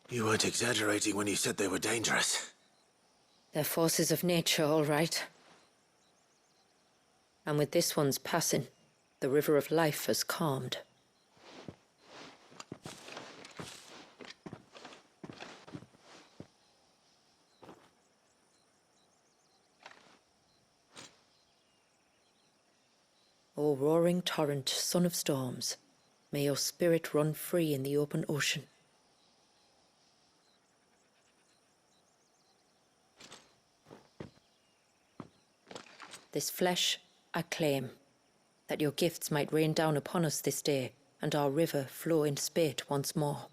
You weren't exaggerating when you said they were dangerous. They're forces of nature, all right. And with this one's passing, the river of life has calmed. O roaring torrent, son of storms, may your spirit run free in the open ocean. This flesh I claim, that your gifts might rain down upon us this day, and our river flow in spate once more.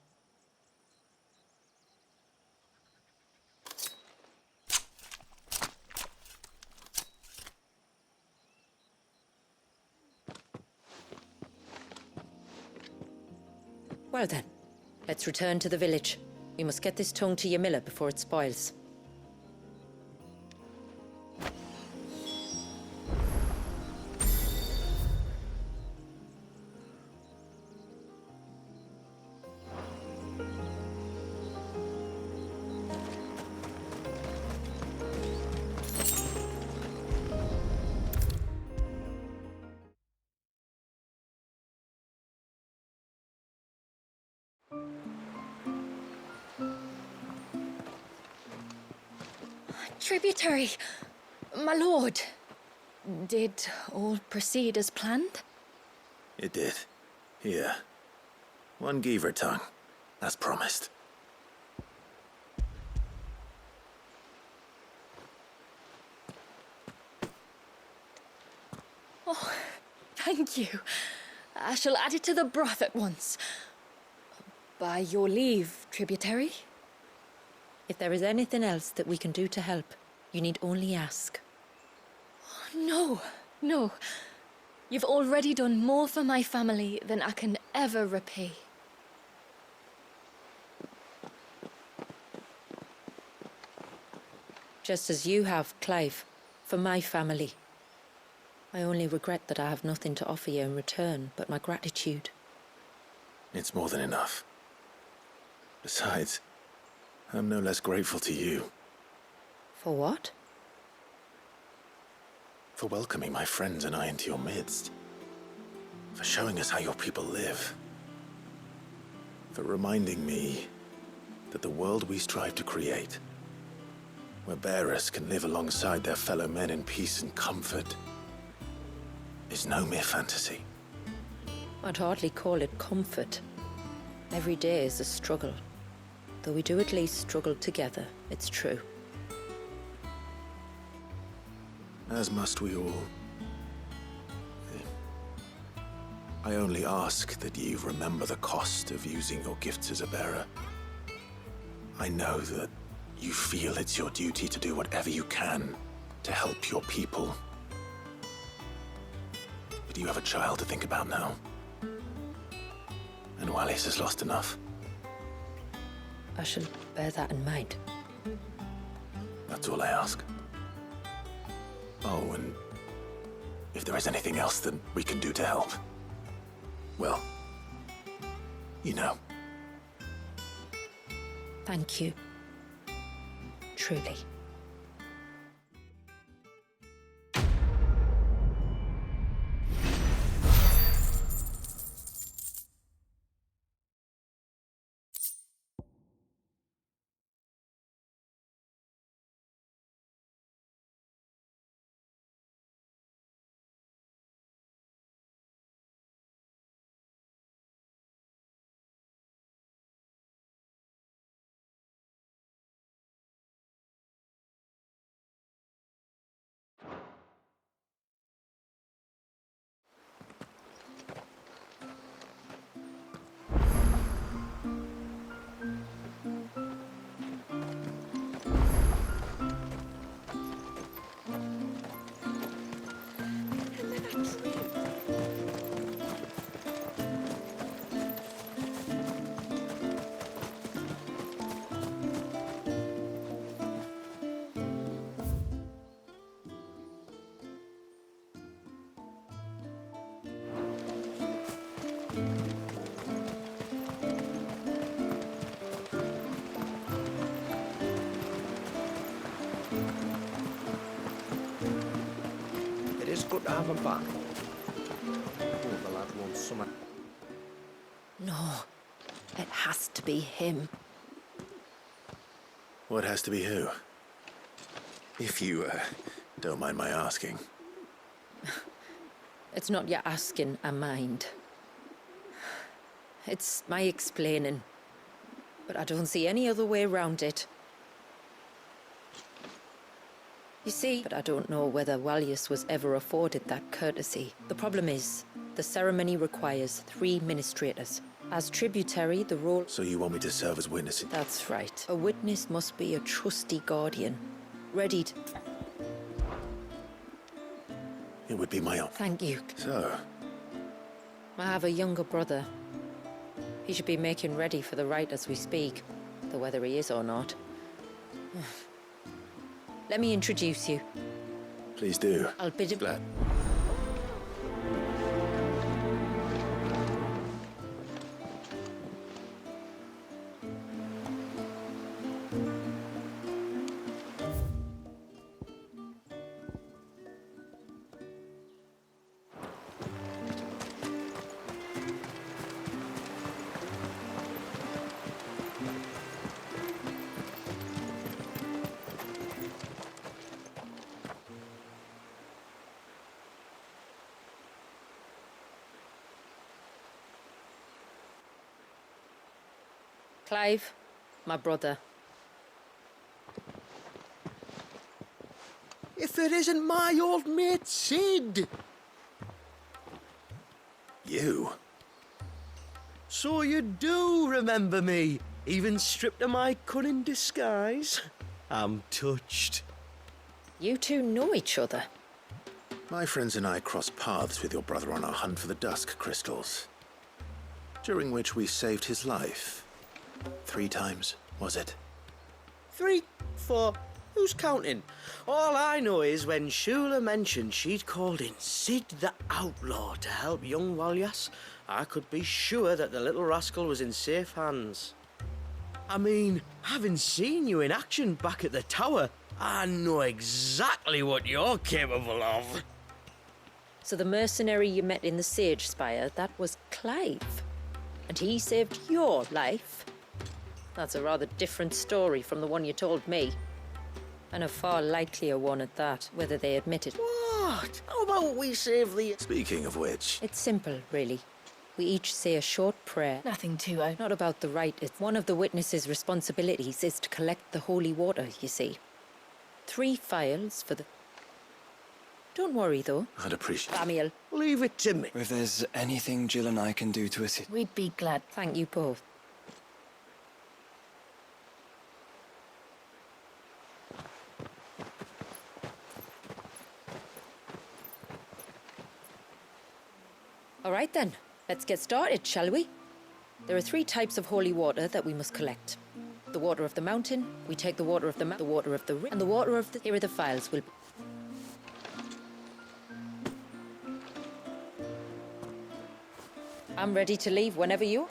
Well then, let's return to the village. We must get this tongue to Yamila before it spoils. Tributary, my lord. Did all proceed as planned? It did. Here. One Geaver tongue, as promised. Oh, thank you. I shall add it to the broth at once. By your leave, tributary. If there is anything else that we can do to help, you need only ask. No. You've already done more for my family than I can ever repay. Just as you have, Clive, for my family. I only regret that I have nothing to offer you in return but my gratitude. It's more than enough. Besides, I'm no less grateful to you. For what? For welcoming my friends and I into your midst. For showing us how your people live. For reminding me that the world we strive to create, where bearers can live alongside their fellow men in peace and comfort, is no mere fantasy. I'd hardly call it comfort. Every day is a struggle. Though we do at least struggle together, it's true. As must we all. I only ask that you remember the cost of using your gifts as a bearer. I know that you feel it's your duty to do whatever you can to help your people. But you have a child to think about now. And Wallis has lost enough. I shall bear that in mind. That's all I ask. Oh, and if there is anything else that we can do to help, well, you know. Thank you. Truly. good to have her back. Oh, the lad wants some. No, it has to be him. What has to be who? If you, don't mind my asking. It's not your asking, I mind. It's my explaining. But I don't see any other way around it. You see, but I don't know whether Walius was ever afforded that courtesy. The problem is, the ceremony requires 3 ministrators. As tributary, the role... So you want me to serve as witness? That's right. A witness must be a trusty guardian, ready to... It would be my own. Thank you. So, I have a younger brother. He should be making ready for the rite as we speak, though whether he is or not. Let me introduce you. please do. I'll bid him... Glad. Clive, my brother. If it isn't my old mate Sid! You? So you do remember me, even stripped of my cunning disguise? I'm touched. You two know each other. My friends and I crossed paths with your brother on our hunt for the dusk crystals, during which we saved his life. 3 times, was it? 3, 4, who's counting? All I know is when Shula mentioned she'd called in Sid the Outlaw to help young Walyas, I could be sure that the little rascal was in safe hands. I mean, having seen you in action back at the tower, I know exactly what you're capable of. So the mercenary you met in the Sage Spire, that was Clive. And he saved your life? That's a rather different story from the one you told me. And a far likelier one at that, whether they admit it. What? How about we save the... Speaking of which, It's simple, really. We each say a short prayer. Nothing too out. Not about the rite. It's one of the witness's responsibilities is to collect the holy water, you see. 3 phials for the... Don't worry, though. I'd appreciate. Samuel, Leave it to me. If there's anything Jill and I can do to assist... We'd be glad. thank you both. All right then, let's get started, shall we? There are 3 types of holy water that we must collect. The water of the mountain, we take the water of the the water of the and the water of the... Here are the phials. I'm ready to leave whenever you...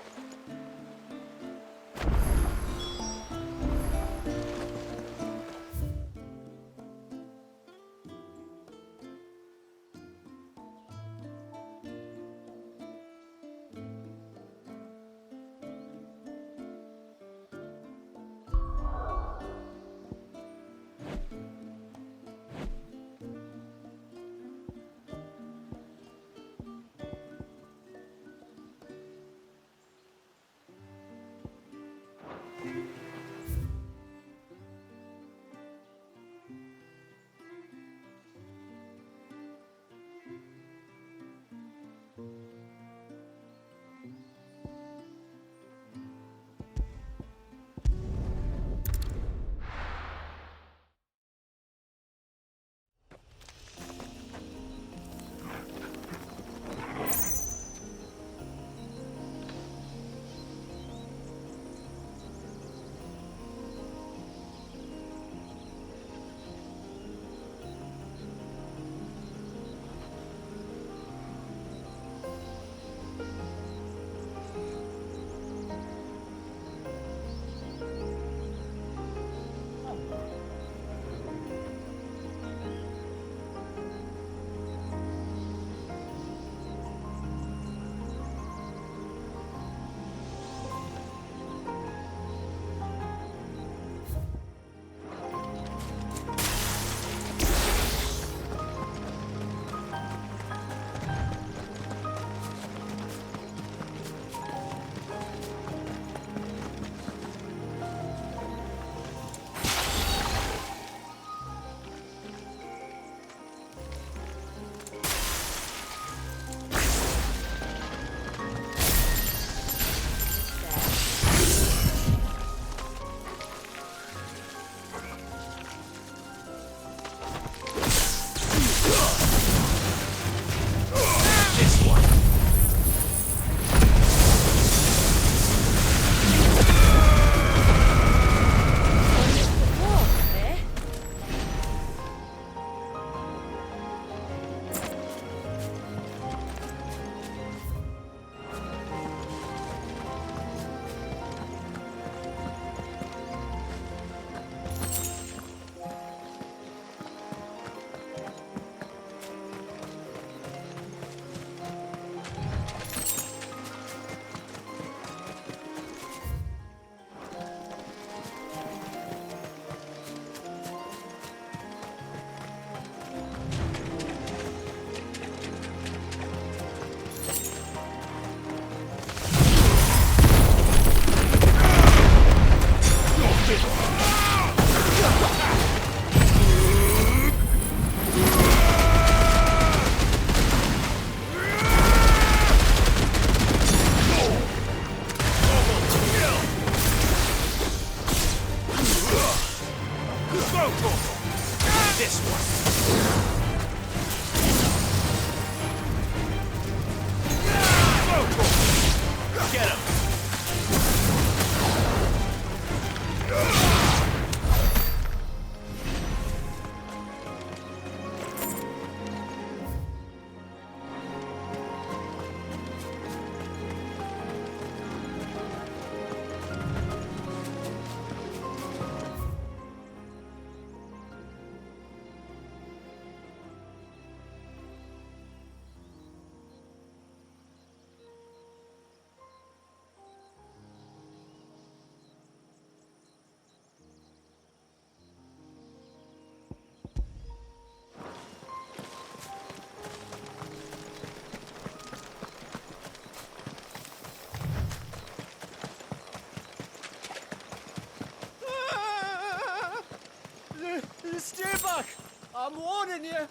I'm warning you.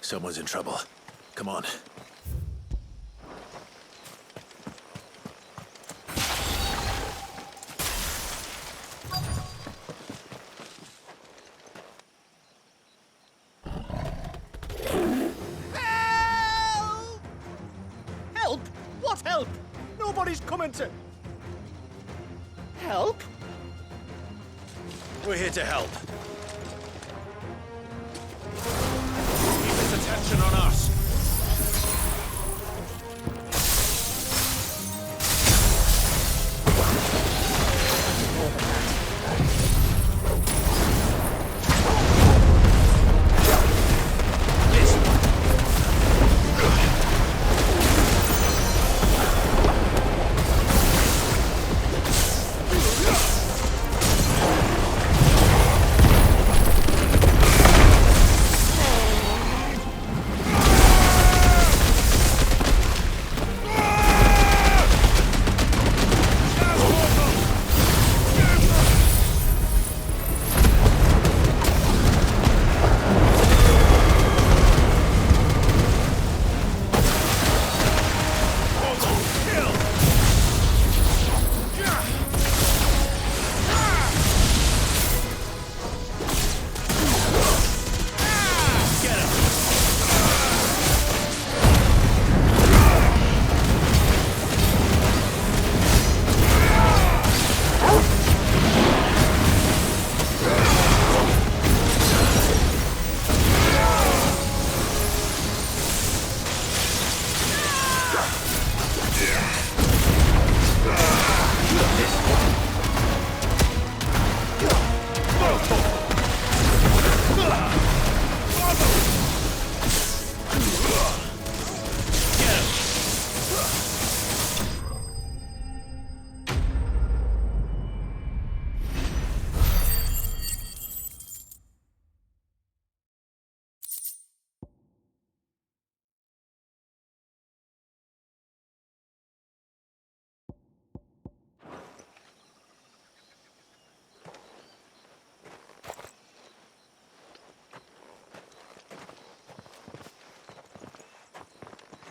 Someone's in trouble. Come on. Help! What help? Nobody's coming to... Help? We're here to help. Keep his attention on us.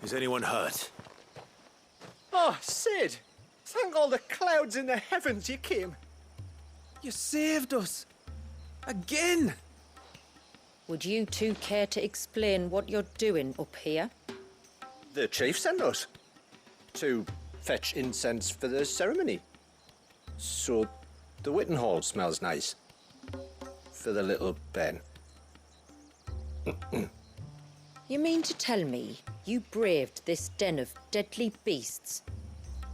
Is anyone hurt? Oh, Sid! Thank all the clouds in the heavens you came. You saved us. Again! Would you two care to explain what you're doing up here? The chief sent us to fetch incense for the ceremony. So the Witten Hall smells nice. For the little Ben. You mean to tell me you braved this den of deadly beasts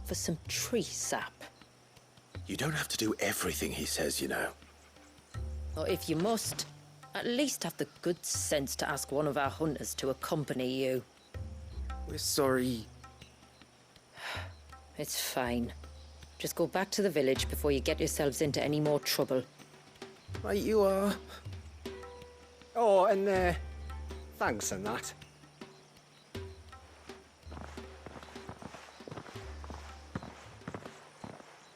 for some tree sap? You don't have to do everything he says, you know. Or if you must, at least have the good sense to ask one of our hunters to accompany you. We're sorry. It's fine. Just go back to the village before you get yourselves into any more trouble. Right you are. Oh, and thanks and that.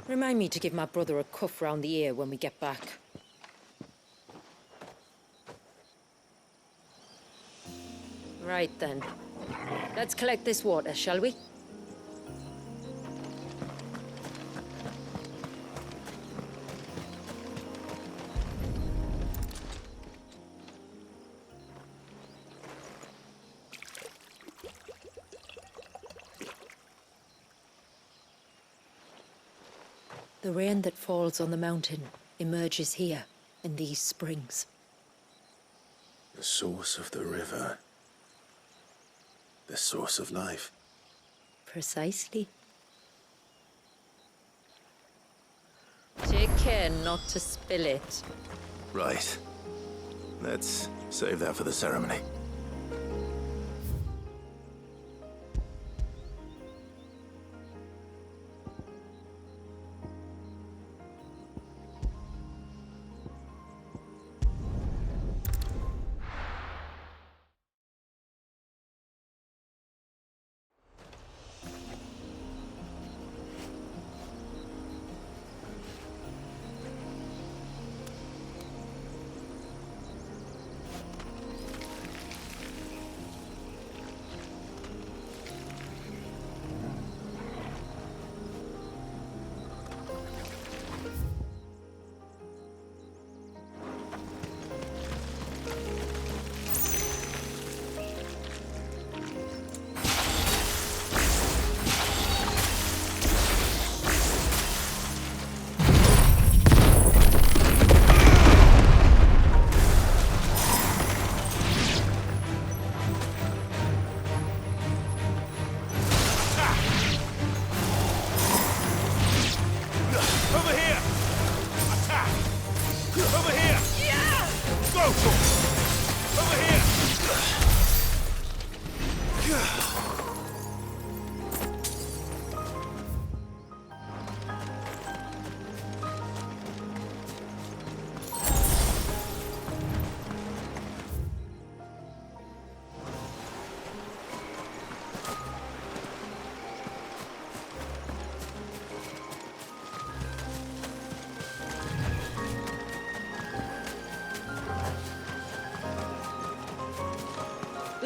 Remind me to give my brother a cuff round the ear when we get back. Right then. Let's collect this water, shall we? The rain that falls on the mountain emerges here, in these springs. The source of the river. The source of life. Precisely. Take care not to spill it. Right. Let's save that for the ceremony.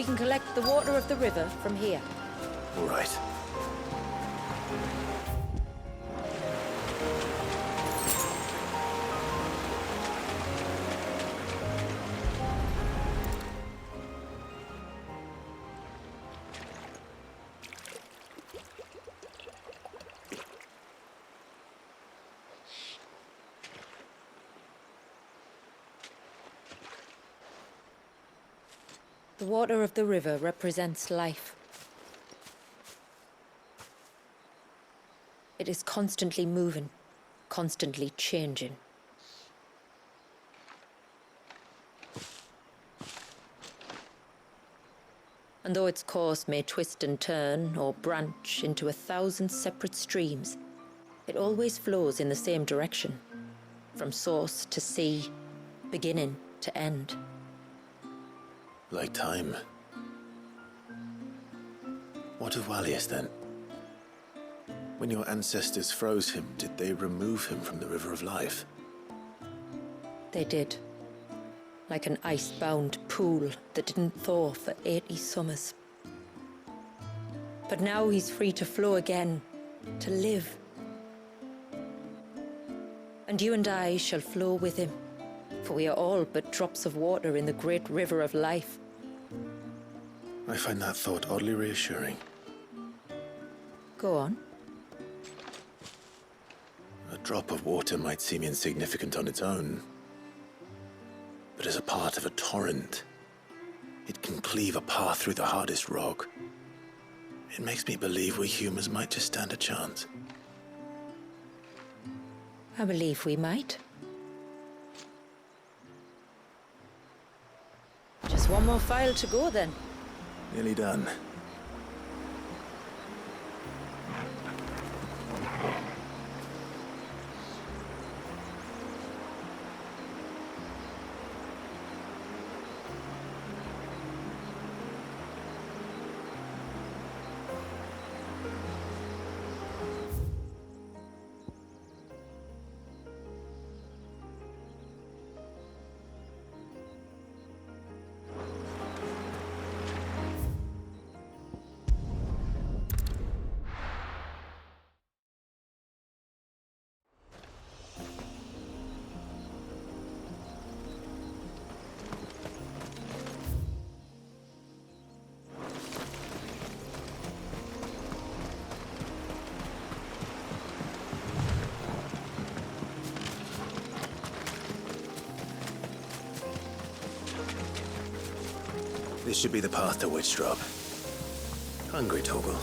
can collect the water of the river from here. All right. The water of the river represents life. It is constantly moving, constantly changing. And though its course may twist and turn or branch into 1,000 separate streams, it always flows in the same direction, from source to sea, beginning to end. Like time. What of Wallius then? When your ancestors froze him, did they remove him from the River of Life? They did. Like an ice-bound pool that didn't thaw for 80 summers. But now he's free to flow again, to live. And you and I shall flow with him, for we are all but drops of water in the great river of life. I find that thought oddly reassuring. Go on. A drop of water might seem insignificant on its own, but as a part of a torrent, it can cleave a path through the hardest rock. It makes me believe we humans might just stand a chance. I believe we might. Just one more file to go then. Nearly done. This should be the path to Witchdrop. Hungry, Torgal.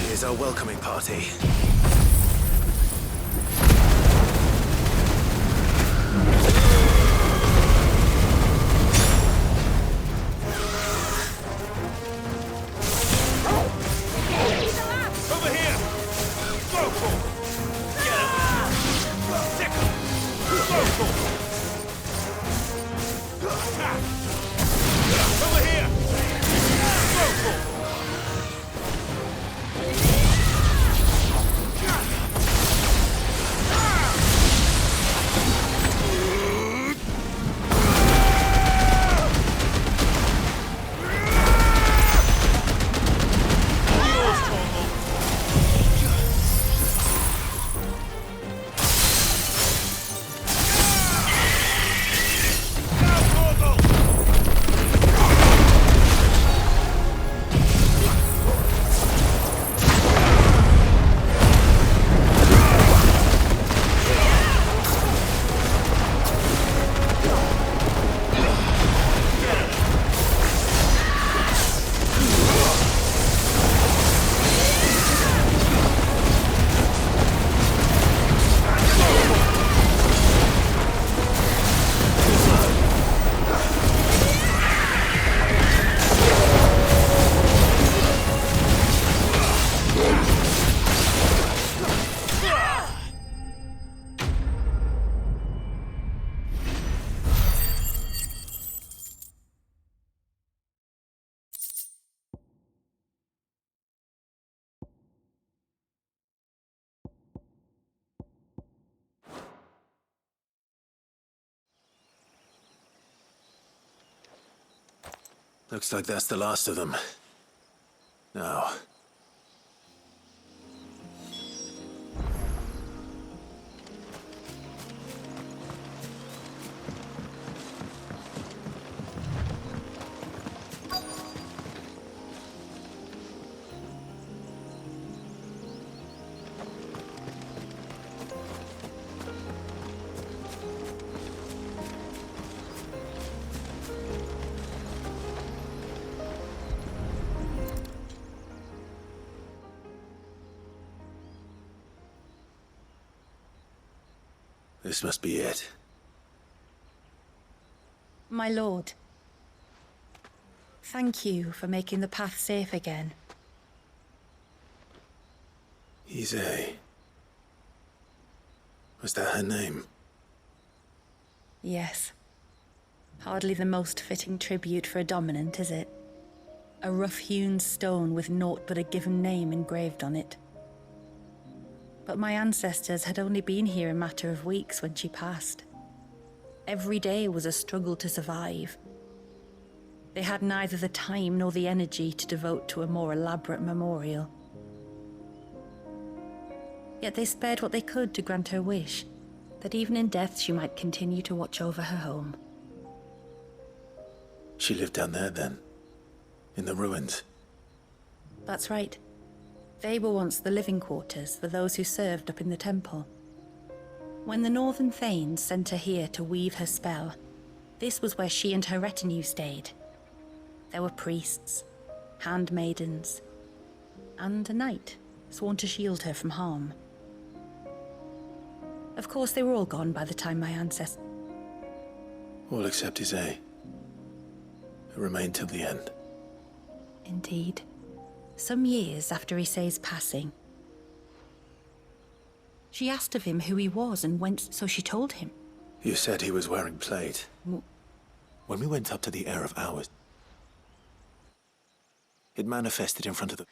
Here's our welcoming party. Over here! Go for it! Get him! Stick him! Go for it! Attack! Over here! Go for it! Looks like that's the last of them. Now... This must be it. My lord, thank you for making the path safe again. XVI. Was that her name? Yes. Hardly the most fitting tribute for a dominant, is it? A rough-hewn stone with naught but a given name engraved on it. But my ancestors had only been here a matter of weeks when she passed. Every day was a struggle to survive. They had neither the time nor the energy to devote to a more elaborate memorial. Yet they spared what they could to grant her wish, that even in death she might continue to watch over her home. She lived down there then? In the ruins? That's right. They were once the living quarters for those who served up in the temple. When the Northern Thanes sent her here to weave her spell, this was where she and her retinue stayed. There were priests, handmaidens, and a knight sworn to shield her from harm. Of course, they were all gone by the time my ancestors... All except XVI, who remained till the end. Indeed. Some years after Issei's passing, she asked of him who he was and whence, so she told him. You said he was wearing plate. When we went up to the Heir of Hours, it manifested in front of the...